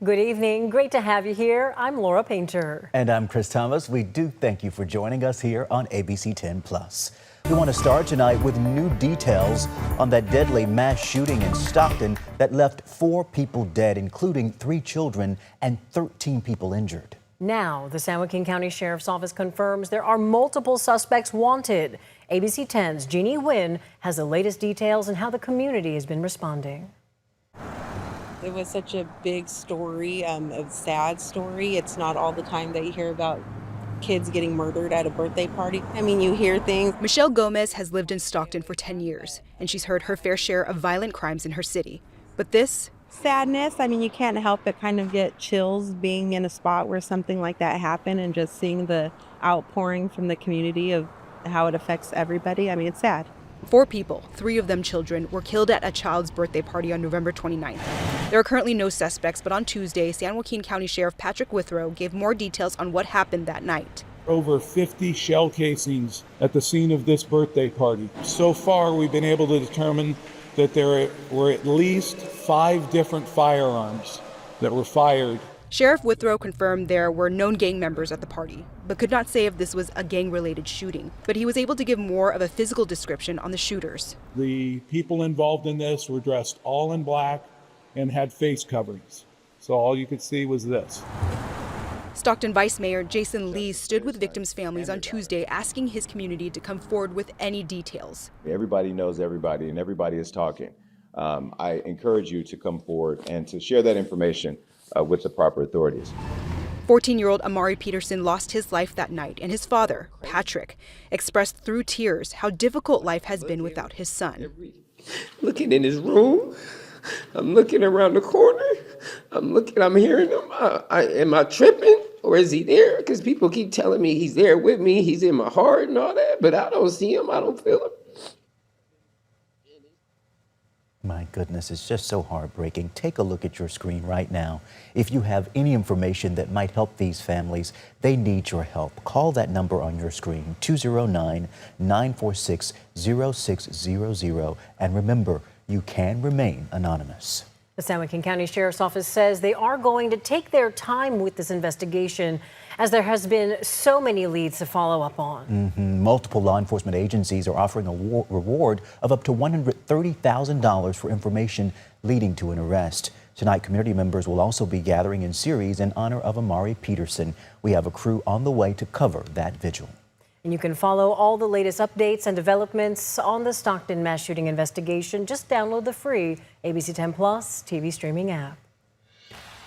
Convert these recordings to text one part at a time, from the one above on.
Good evening. Great to have you here. I'm Laura Painter. And I'm Chris Thomas. We do thank you for joining us here on ABC10+. We want to start tonight with new details on that deadly mass shooting in Stockton that left 4 people dead, including 3 children and 13 people injured. Now, the San Joaquin County Sheriff's Office confirms there are multiple suspects wanted. ABC 10's Jeannie Nguyen has the latest details on how the community has been responding. It was such a big story, a sad story. It's not all the time that you hear about kids getting murdered at a birthday party. I mean, you hear things. Michelle Gomez has lived in Stockton for 10 years, and she's heard her fair share of violent crimes in her city. But this? Sadness. I mean, you can't help but kind of get chills being in a spot where something like that happened and just seeing the outpouring from the community of how it affects everybody. I mean, it's sad. 4 people, 3 of them children, were killed at a child's birthday party on November 29th. There are currently no suspects, but on Tuesday, San Joaquin County Sheriff Patrick Withrow gave more details on what happened that night. Over 50 shell casings at the scene of this birthday party. So far, we've been able to determine that there were at least 5 different firearms that were fired. Sheriff Withrow confirmed there were known gang members at the party, but could not say if this was a gang-related shooting. But he was able to give more of a physical description on the shooters. The people involved in this were dressed all in black and had face coverings. So all you could see was this. Stockton Vice Mayor Jason Lee stood with victims' families on Tuesday asking his community to come forward with any details. Everybody knows everybody and everybody is talking. I encourage you to come forward and to share that information with the proper authorities. 14-year-old Amari Peterson lost his life that night, and his father, Patrick, expressed through tears how difficult life has been without his son. Looking in his room, I'm looking around the corner, I'm hearing him. Am I tripping or is he there? Because people keep telling me he's there with me, he's in my heart and all that, but I don't see him, I don't feel him. My goodness, it's just so heartbreaking. Take a look at your screen right now. If you have any information that might help these families, they need your help. Call that number on your screen, 209-946-0600. And remember, you can remain anonymous. The San Joaquin County Sheriff's Office says they are going to take their time with this investigation, as there has been so many leads to follow up on. Multiple law enforcement agencies are offering a reward of up to $130,000 for information leading to an arrest. Tonight, community members will also be gathering in series in honor of Amari Peterson. We have a crew on the way to cover that vigil. And you can follow all the latest updates and developments on the Stockton mass shooting investigation. Just download the free ABC 10 Plus TV streaming app.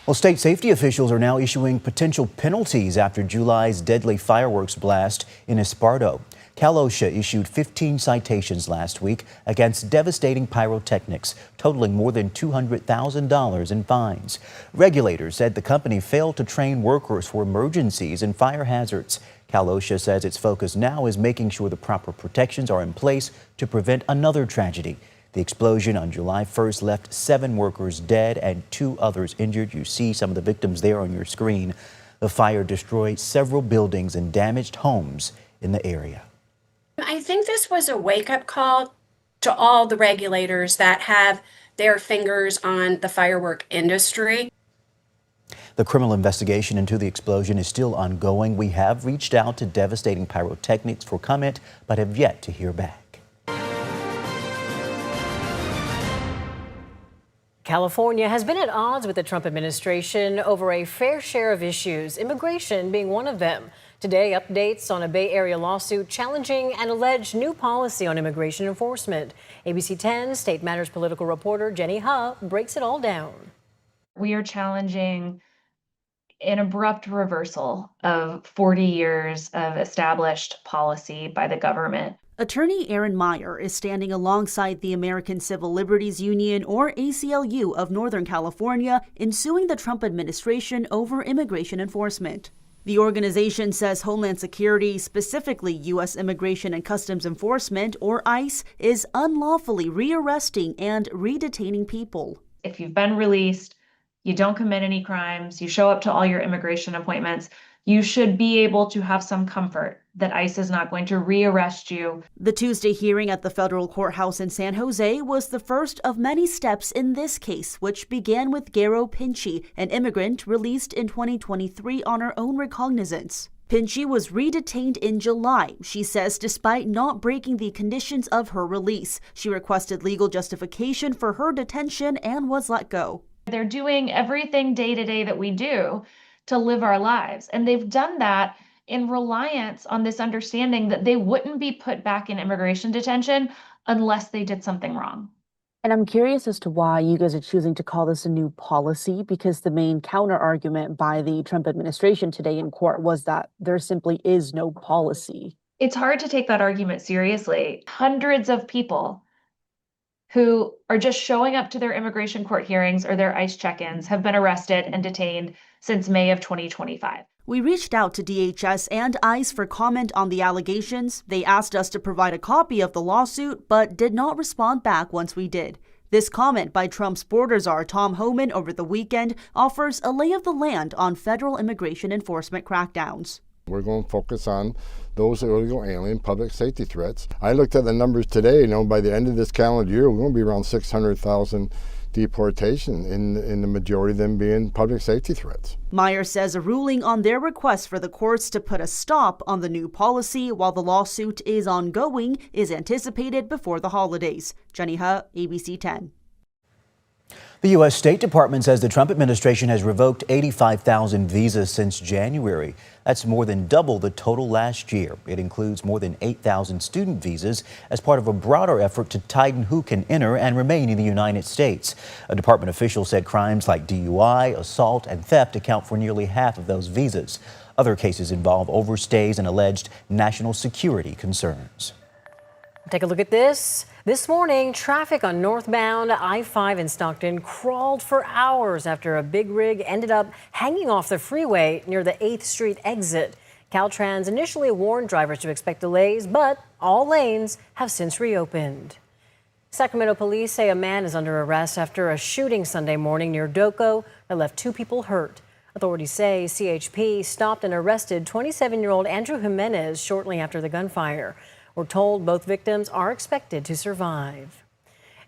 Well, state safety officials are now issuing potential penalties after July's deadly fireworks blast in Esparto. Cal OSHA issued 15 citations last week against devastating pyrotechnics, totaling more than $200,000 in fines. Regulators said the company failed to train workers for emergencies and fire hazards. Cal OSHA says its focus now is making sure the proper protections are in place to prevent another tragedy. The explosion on July 1st left 7 workers dead and 2 others injured. You see some of the victims there on your screen. The fire destroyed several buildings and damaged homes in the area. I think this was a wake-up call to all the regulators that have their fingers on the firework industry. The criminal investigation into the explosion is still ongoing. We have reached out to Devastating Pyrotechnics for comment, but have yet to hear back. California has been at odds with the Trump administration over a fair share of issues, immigration being one of them. Today, updates on a Bay Area lawsuit challenging an alleged new policy on immigration enforcement. ABC 10 State Matters political reporter Jenny Huh breaks it all down. We are challenging an abrupt reversal of 40 years of established policy by the government. Attorney Aaron Meyer is standing alongside the American Civil Liberties Union, or ACLU, of Northern California in suing the Trump administration over immigration enforcement. The organization says Homeland Security, specifically U.S. Immigration and Customs Enforcement, or ICE, is unlawfully rearresting and redetaining people. If you've been released, you don't commit any crimes, you show up to all your immigration appointments, you should be able to have some comfort that ICE is not going to rearrest you. The Tuesday hearing at the federal courthouse in San Jose was the first of many steps in this case, which began with Garo Pinchi, an immigrant released in 2023 on her own recognizance. Pinchi was redetained in July. She says despite not breaking the conditions of her release, she requested legal justification for her detention and was let go. They're doing everything day to day that we do to live our lives, and they've done that in reliance on this understanding that they wouldn't be put back in immigration detention unless they did something wrong. And I'm curious as to why you guys are choosing to call this a new policy, because the main counter argument by the Trump administration today in court was that there simply is no policy. It's hard to take that argument seriously. Hundreds of people who are just showing up to their immigration court hearings or their ICE check-ins have been arrested and detained since May of 2025. We reached out to DHS and ICE for comment on the allegations. They asked us to provide a copy of the lawsuit, but did not respond back once we did. This comment by Trump's border czar Tom Homan over the weekend offers a lay of the land on federal immigration enforcement crackdowns. We're going to focus on those illegal alien public safety threats. I looked at the numbers today, by the end of this calendar year, we're going to be around 600,000 deportation, in the majority of them being public safety threats. Meyer says a ruling on their request for the courts to put a stop on the new policy while the lawsuit is ongoing is anticipated before the holidays. Jenny He, ABC 10. The U.S. State Department says the Trump administration has revoked 85,000 visas since January. That's more than double the total last year. It includes more than 8,000 student visas as part of a broader effort to tighten who can enter and remain in the United States. A department official said crimes like DUI, assault, and theft account for nearly half of those visas. Other cases involve overstays and alleged national security concerns. Take a look at this. This morning, traffic on northbound I-5 in Stockton crawled for hours after a big rig ended up hanging off the freeway near the 8th Street exit. Caltrans initially warned drivers to expect delays, but all lanes have since reopened. Sacramento police say a man is under arrest after a shooting Sunday morning near Doco that left 2 people hurt. Authorities say CHP stopped and arrested 27-year-old Andrew Jimenez shortly after the gunfire. We're told both victims are expected to survive.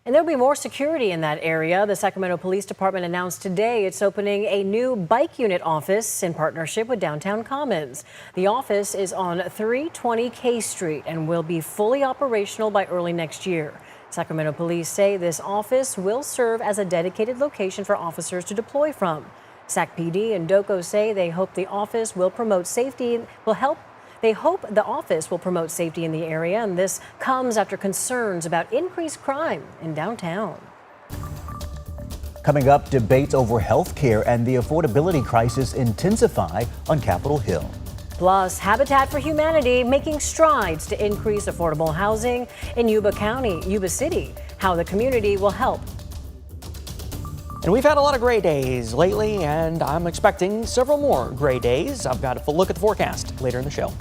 And there'll be more security in that area. The Sacramento Police Department announced today it's opening a new bike unit office in partnership with Downtown Commons. The office is on 320 K Street and will be fully operational by early next year. Sacramento police say this office will serve as a dedicated location for officers to deploy from. Sac PD and DOCO say they hope the office will promote safety, They hope the office will promote safety in the area, and this comes after concerns about increased crime in downtown. Coming up, debates over health care and the affordability crisis intensify on Capitol Hill. Plus, Habitat for Humanity making strides to increase affordable housing in Yuba City, how the community will help. And we've had a lot of gray days lately, and I'm expecting several more gray days. I've got a full look at the forecast later in the show.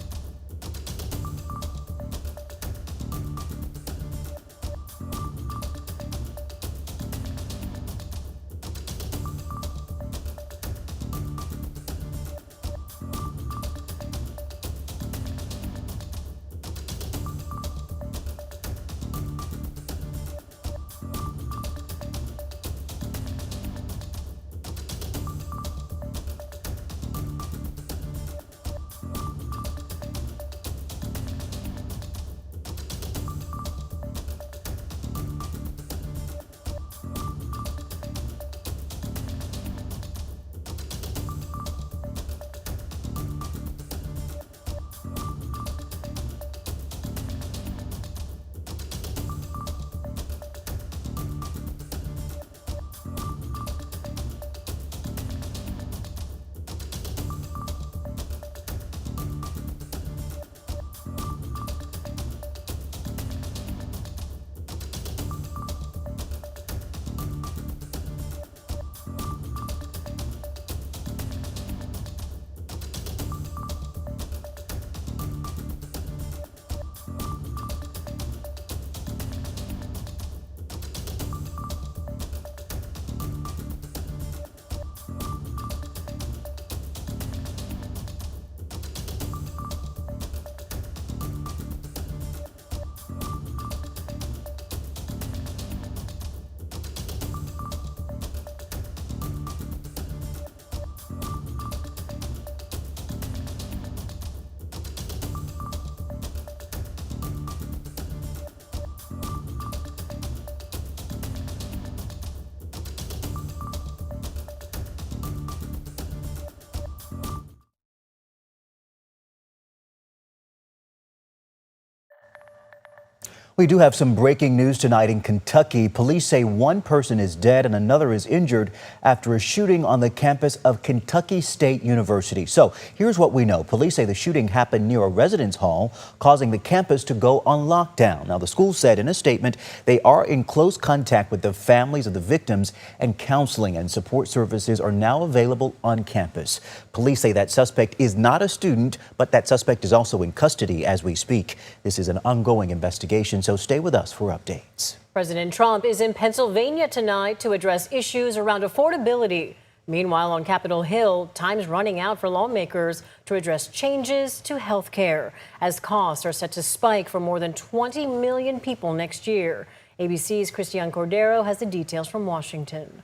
We do have some breaking news tonight in Kentucky. Police say one person is dead and another is injured after a shooting on the campus of Kentucky State University. So here's what we know. Police say the shooting happened near a residence hall, causing the campus to go on lockdown. Now, the school said in a statement they are in close contact with the families of the victims, and counseling and support services are now available on campus. Police say that suspect is not a student, but that suspect is also in custody as we speak. This is an ongoing investigation, so stay with us for updates. President Trump is in Pennsylvania tonight to address issues around affordability. Meanwhile, on Capitol Hill, time's running out for lawmakers to address changes to health care, as costs are set to spike for more than 20 million people next year. ABC's Christiane Cordero has the details from Washington.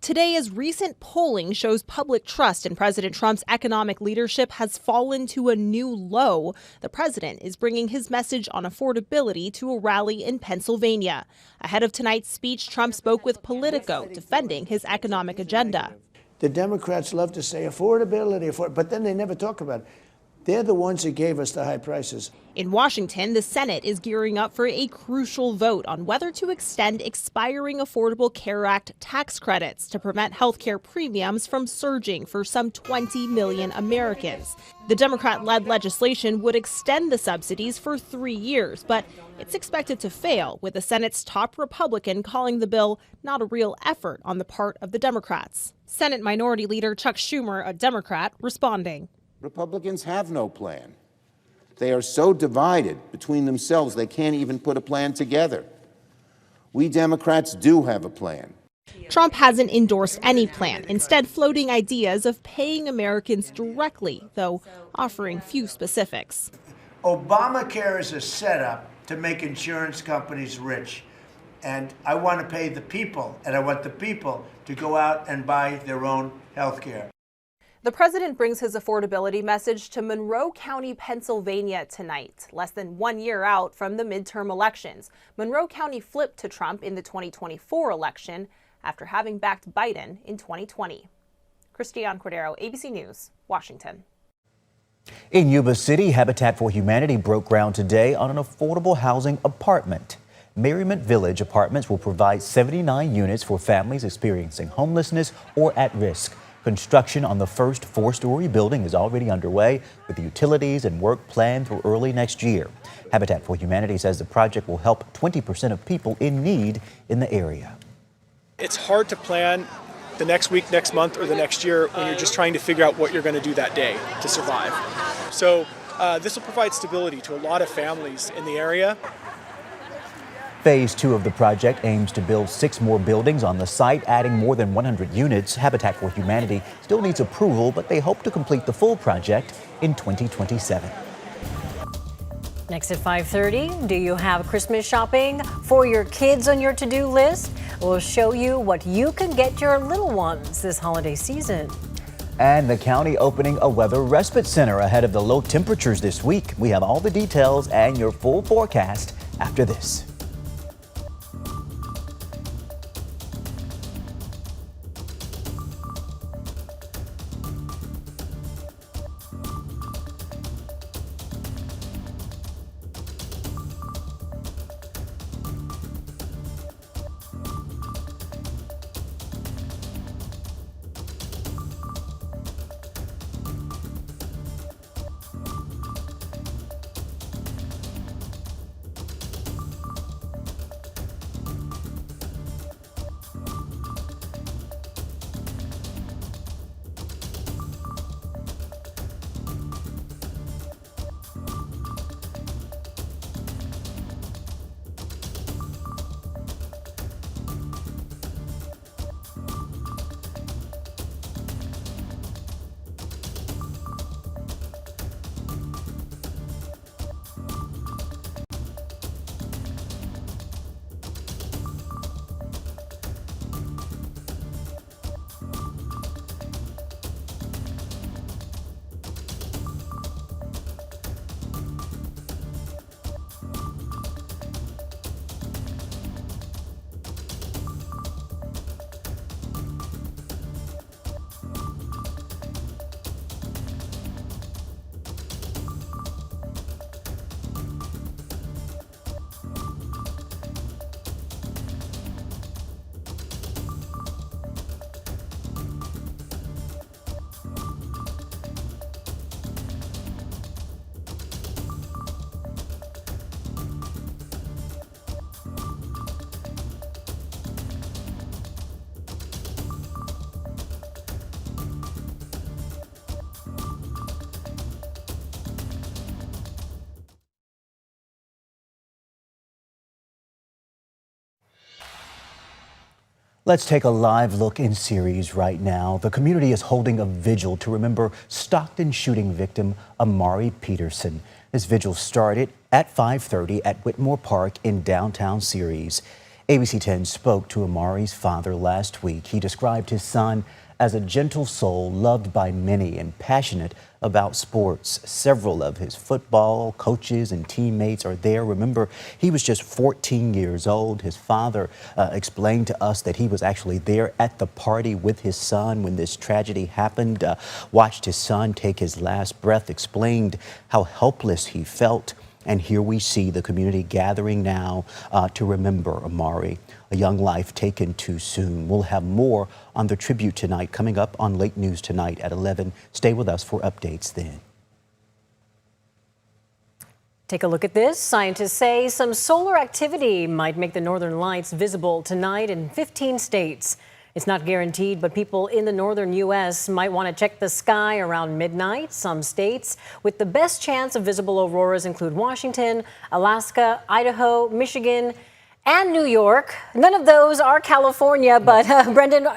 Today, as recent polling shows public trust in President Trump's economic leadership has fallen to a new low, the president is bringing his message on affordability to a rally in Pennsylvania. Ahead of tonight's speech, Trump spoke with Politico, defending his economic agenda. The Democrats love to say affordability, but then they never talk about it. They're the ones that gave us the high prices. In Washington, the Senate is gearing up for a crucial vote on whether to extend expiring Affordable Care Act tax credits to prevent health care premiums from surging for some 20 million Americans. The Democrat-led legislation would extend the subsidies for 3 years, but it's expected to fail, with the Senate's top Republican calling the bill not a real effort on the part of the Democrats. Senate Minority Leader Chuck Schumer, a Democrat, responding. Republicans have no plan. They are so divided between themselves they can't even put a plan together. We Democrats do have a plan. Trump hasn't endorsed any plan, instead floating ideas of paying Americans directly, though offering few specifics. Obamacare is a setup to make insurance companies rich. And I want to pay the people, and I want the people to go out and buy their own health care. The president brings his affordability message to Monroe County, Pennsylvania tonight, less than 1 year out from the midterm elections. Monroe County flipped to Trump in the 2024 election after having backed Biden in 2020. Christiane Cordero, ABC News, Washington. In Yuba City, Habitat for Humanity broke ground today on an affordable housing apartment. Merriment Village Apartments will provide 79 units for families experiencing homelessness or at risk. Construction on the first 4-story building is already underway, with utilities and work planned for early next year. Habitat for Humanity says the project will help 20% of people in need in the area. It's hard to plan the next week, next month, or the next year when you're just trying to figure out what you're going to do that day to survive. So this will provide stability to a lot of families in the area. Phase 2 of the project aims to build 6 more buildings on the site, adding more than 100 units. Habitat for Humanity still needs approval, but they hope to complete the full project in 2027. Next at 5:30, do you have Christmas shopping for your kids on your to-do list? We'll show you what you can get your little ones this holiday season. And the county opening a weather respite center ahead of the low temperatures this week. We have all the details and your full forecast after this. Let's take a live look in series right now. The community is holding a vigil to remember Stockton shooting victim Amari Peterson. This vigil started at 5:30 at Whitmore Park in downtown Ceres. ABC10 spoke to Amari's father last week. He described his son as a gentle soul loved by many and passionate about sports. Several of his football coaches and teammates are there. Remember, he was just 14 years old. His father explained to us that he was actually there at the party with his son when this tragedy happened, watched his son take his last breath, explained how helpless he felt. And here we see the community gathering now to remember Amari, a young life taken too soon. We'll have more on the tribute tonight coming up on Late News Tonight at 11. Stay with us for updates then. Take a look at this. Scientists say some solar activity might make the northern lights visible tonight in 15 states. It's not guaranteed, but people in the northern U.S. might want to check the sky around midnight. Some states with the best chance of visible auroras include Washington, Alaska, Idaho, Michigan, and New York. None of those are California, but Brendan,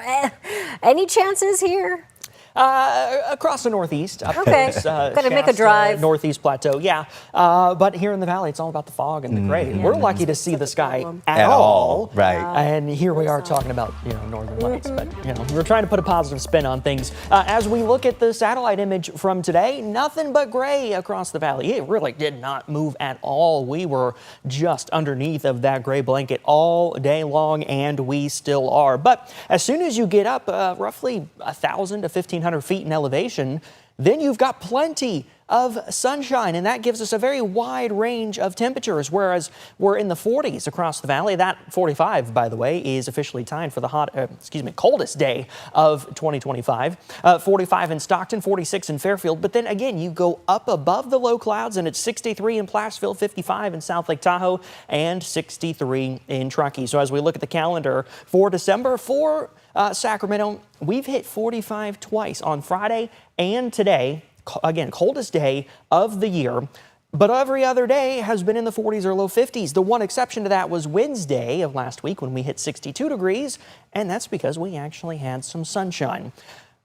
any chances here? Across the Northeast. Okay, gotta make a drive. Northeast Plateau, yeah. But here in the Valley, it's all about the fog and the gray. We're lucky to see the sky at all. Right. And here we are talking about, northern lights. But, we're trying to put a positive spin on things. As we look at the satellite image from today, nothing but gray across the Valley. It really did not move at all. We were just underneath of that gray blanket all day long, and we still are. But as soon as you get up roughly 1,000 to 1,500 feet in elevation, then you've got plenty of sunshine, and that gives us a very wide range of temperatures, whereas we're in the 40s across the valley. That 45, by the way, is officially tied for the coldest day of 2025. 45 in Stockton, 46 in Fairfield, but then again, you go up above the low clouds, and it's 63 in Placerville, 55 in South Lake Tahoe, and 63 in Truckee. So as we look at the calendar for December, for Sacramento, we've hit 45 twice on Friday and today. Again, coldest day of the year, but every other day has been in the 40s or low 50s. The one exception to that was Wednesday of last week when we hit 62 degrees, and that's because we actually had some sunshine.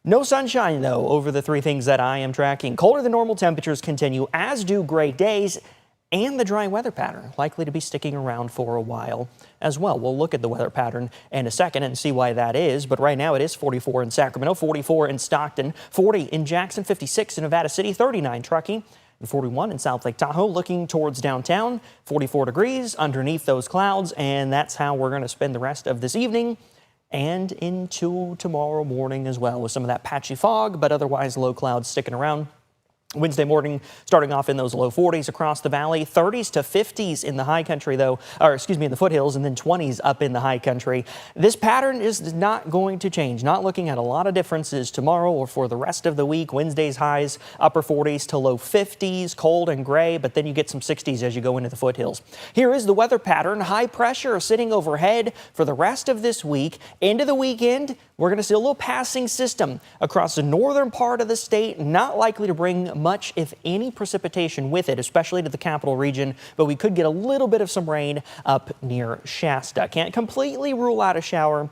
No sunshine, though, over the three things that I am tracking. Colder than normal temperatures continue, as do great days, and the dry weather pattern likely to be sticking around for a while as well. We'll look at the weather pattern in a second and see why that is. But right now it is 44 in Sacramento, 44 in Stockton, 40 in Jackson, 56 in Nevada City, 39 Truckee, and 41 in South Lake Tahoe. Looking towards downtown, 44 degrees underneath those clouds. And that's how we're going to spend the rest of this evening and into tomorrow morning as well, with some of that patchy fog, but otherwise low clouds sticking around. Wednesday morning, starting off in those low 40s across the valley, 30s to 50s in the high country, in the foothills, and then 20s up in the high country. This pattern is not going to change. Not looking at a lot of differences tomorrow or for the rest of the week. Wednesday's highs, upper 40s to low 50s, cold and gray, but then you get some 60s as you go into the foothills. Here is the weather pattern. High pressure sitting overhead for the rest of this week. Into the weekend, we're going to see a little passing system across the northern part of the state, not likely to bring much, if any, precipitation with it, especially to the capital region, but we could get a little bit of some rain up near Shasta. Can't completely rule out a shower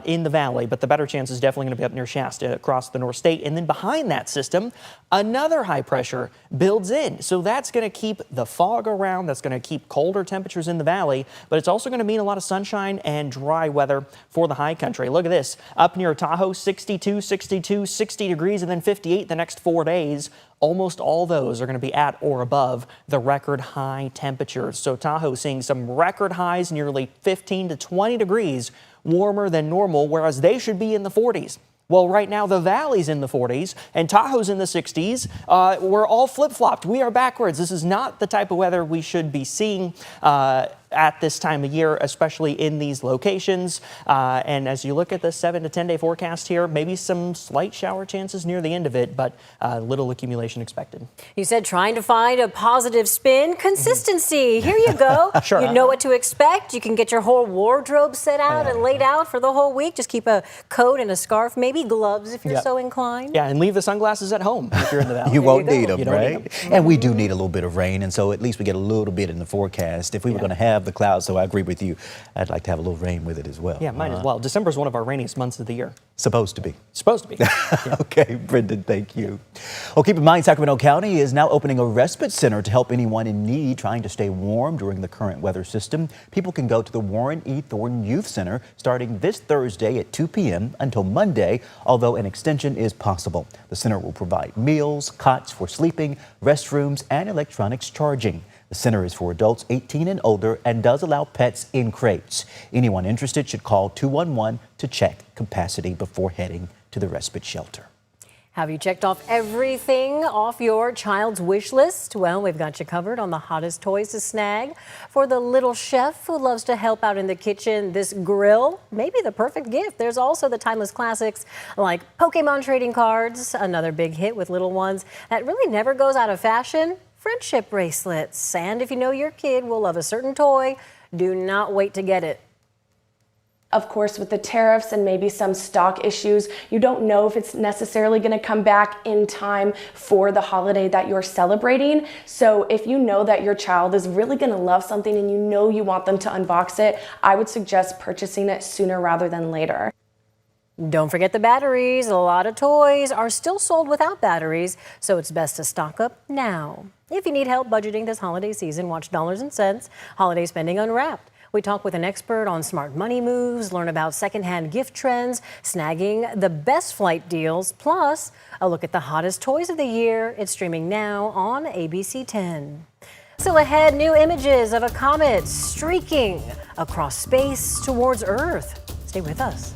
in the valley, but the better chance is definitely going to be up near Shasta across the North State. And then behind that system, another high pressure builds in. So that's going to keep the fog around. That's going to keep colder temperatures in the valley, but it's also going to mean a lot of sunshine and dry weather for the high country. Look at this. Up near Tahoe, 62, 62, 60 degrees, and then 58 the next 4 days. Almost all those are going to be at or above the record high temperatures. So Tahoe seeing some record highs, nearly 15 to 20 degrees warmer than normal, whereas they should be in the 40s. Well, right now the valley's in the 40s and Tahoe's in the 60s. We're all flip-flopped. We are backwards. This is not the type of weather we should be seeing at this time of year, especially in these locations. And as you look at the 7 to 10 day forecast here, maybe some slight shower chances near the end of it, but little accumulation expected. You said trying to find a positive spin. Consistency. Here you go. Sure. You know what to expect. You can get your whole wardrobe set out and laid out for the whole week. Just keep a coat and a scarf, maybe gloves if you're so inclined. Yeah, and leave the sunglasses at home if you're in the valley. You won't need them, right? And we do need a little bit of rain, and so at least we get a little bit in the forecast. If we were going to have have the clouds, so I agree with you. I'd like to have a little rain with it as well. Yeah, might as well. December is one of our rainiest months of the year. Supposed to be. Supposed to be. Yeah. Okay, Brendan, thank you. Well, keep in mind, Sacramento County is now opening a respite center to help anyone in need trying to stay warm during the current weather system. People can go to the Warren E. Thornton Youth Center starting this Thursday at 2 p.m. until Monday, although an extension is possible. The center will provide meals, cots for sleeping, restrooms, and electronics charging. The center is for adults 18 and older and does allow pets in crates. Anyone interested should call 211 to check capacity before heading to the respite shelter. Have you checked off everything off your child's wish list? Well, we've got you covered on the hottest toys to snag. For the little chef who loves to help out in the kitchen, this grill may be the perfect gift. There's also the timeless classics like Pokemon trading cards, another big hit with little ones that really never goes out of fashion. Friendship bracelets. And if you know your kid will love a certain toy, do not wait to get it. Of course, with the tariffs and maybe some stock issues, you don't know if it's necessarily going to come back in time for the holiday that you're celebrating. So if you know that your child is really going to love something and you know you want them to unbox it, I would suggest purchasing it sooner rather than later. Don't forget the batteries. A lot of toys are still sold without batteries, so it's best to stock up now. If you need help budgeting this holiday season, watch Dollars and Cents Holiday Spending Unwrapped. We talk with an expert on smart money moves, learn about secondhand gift trends, snagging the best flight deals, plus a look at the hottest toys of the year. It's streaming now on ABC10. Still ahead, new images of a comet streaking across space towards Earth. Stay with us.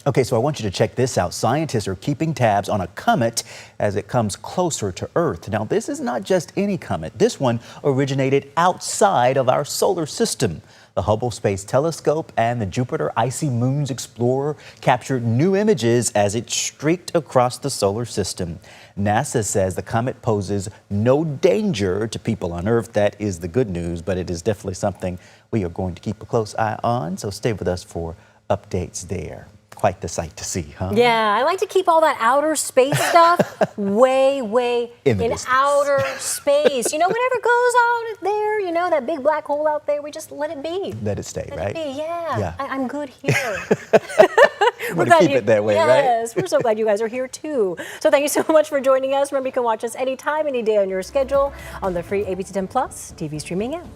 Okay, so I want you to check this out. Scientists are keeping tabs on a comet as it comes closer to Earth. Now, this is not just any comet. This one originated outside of our solar system. The Hubble Space Telescope and the Jupiter Icy Moons Explorer captured new images as it streaked across the solar system. NASA says the comet poses no danger to people on Earth. That is the good news, but it is definitely something we are going to keep a close eye on. So stay with us for updates there. Quite the sight to see, huh? Yeah, I like to keep all that outer space stuff way in outer space. You know, whatever goes out there, you know, that big black hole out there, we just let it be. Let it stay, Let right? it be, yeah. I'm good here. We're glad to keep it that way, right? Yes, we're so glad you guys are here too. So thank you so much for joining us. Remember, you can watch us anytime, any day on your schedule on the free ABC10 Plus TV streaming app.